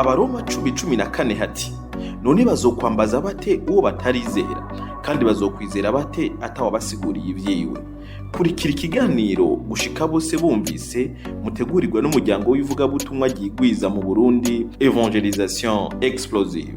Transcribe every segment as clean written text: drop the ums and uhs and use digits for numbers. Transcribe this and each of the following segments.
Abaroma 10:14 hati none bazokwambaza bate uwo batarizera kandi bazokwizera bate atawabasiguriye ivyiwe. Kurikira ikiganiro gushika bose bumvise mutegurirwa n'umuryango w'ivugabutumwa ryigwiza mu Burundi Evangelisation Explosive.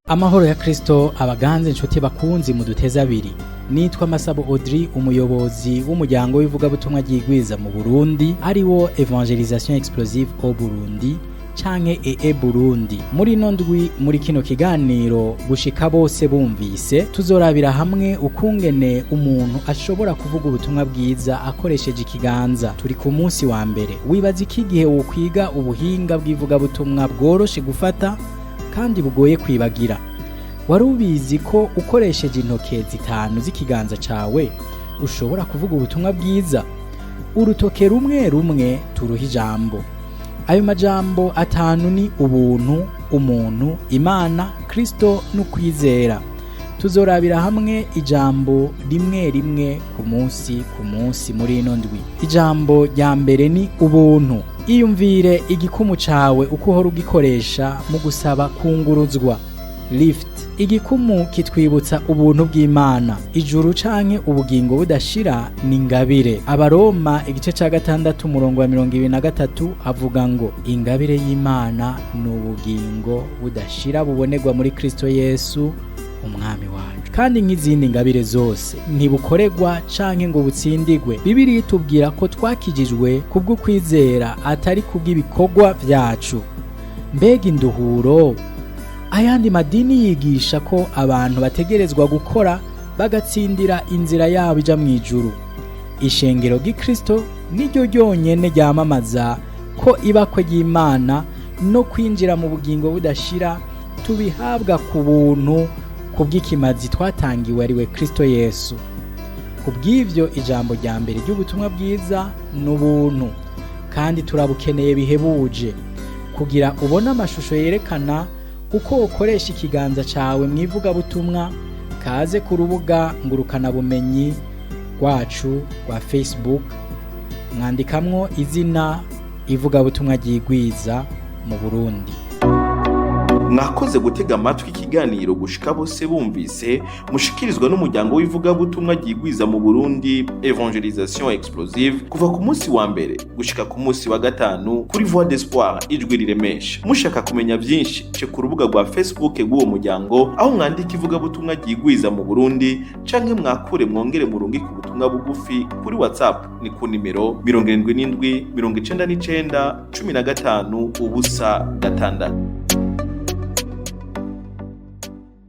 Amahoro ya Kristo abaganze inshuti bakunzi muduteza abiri. Nitwa Masabo Audrey, umuyobozi w'umuryango w'ivugabutumwa ryigwiza mu Burundi ari wo Evangelisation Explosive au Burundi canke EE Burundi. Muri nondwi muri kino kiganiro gushika bose bumvise tuzorabira hamwe ukungene umuntu ashobora kuvuga ubutumwa bwiza akoresheje ikiganza. Turi ku munsi wa mbere. Wibaza iki gihe ukwiga ubuhinga bw'ivugabutumwa bworoshe gufata kandi bugoye kwibagira? Wari ubizi ko ukoresheje intoke zitanu z'ikiganza cawe ushobora kuvuga ubutumwa bwiza? Urutoke rumwe rumwe turuha ijambo. Ayo majambo atanu ni ubuntu, umuntu, Imana, Kristo n'ukwizera. Tuzorabira hamwe ijambo rimwe rimwe ku munsi muri ino ndwi. Ijambo rya mbere ni ubuntu. Iyumvire igikumu cawe uko uhora ugikoresha mu gusaba kunguruzwa. Lift. Igikumu kitwibutsa ubuntu bw'Imana. Ijuru canke ubugingo budashira ni ingabire. Abaroma igice ca 6 umurongo wa 23 avuga ngo ingabire y'Imana n'ubugingo budashira bubonerwa muri Kristo Yesu umwami wacu. Kandi nk'izindi ngabire zose ntibukoregwa canke ngo butsindigwe. Bibiliya itubwira ko twakijijwe kubwo kwizera atari kubw'ibikorwa vyacu. Mbega induhuro! Ayandi madini yigisha ko abantu bategerezwa gukora bagatsindira inzira yabo ija mu ijuru. Ishengero ry'Ikristo niryo ryonyene ryamamaza ko ibakwe ry'Imana no kwinjira mu bugingo budashira tubihabwa ku buntu kubw'ikimazi twatangiwe ari we Kristo Yesu. Kubw'ivyo ijambo rya mbere ry'ubutumwa bwiza n'ubuntu, kandi turabukeneye bihebuje kugira ubone amashusho yerekana uko ukoresha ikiganza cawe mu ivugabutumwa. Kaze ku rubuga ngurukana bumenyi rwacu rwa Facebook, mwandikamwo izina ivugabutumwa ryigwiza mu Burundi. Mwakoze gutega amatwi ikiganiro gushika bose bumvise mushikirizwa n'umuryango w'ivugabutumwa ryigwiza mu Burundi Evangelisation Explosive kuva ku munsi wa mbere gushika ku munsi wa gatanu kuri Voix d'Espoir ijwi riremesha. Mushaka kumenya byinshi cyo ku rubuga rwa Facebook rw'uwo muryango aho mwandika ivugabutumwa ryigwiza mu Burundi canke mwakure mwongere murungike ubutumwa bugufi kuri WhatsApp ni ku nimero 77 99 15 6.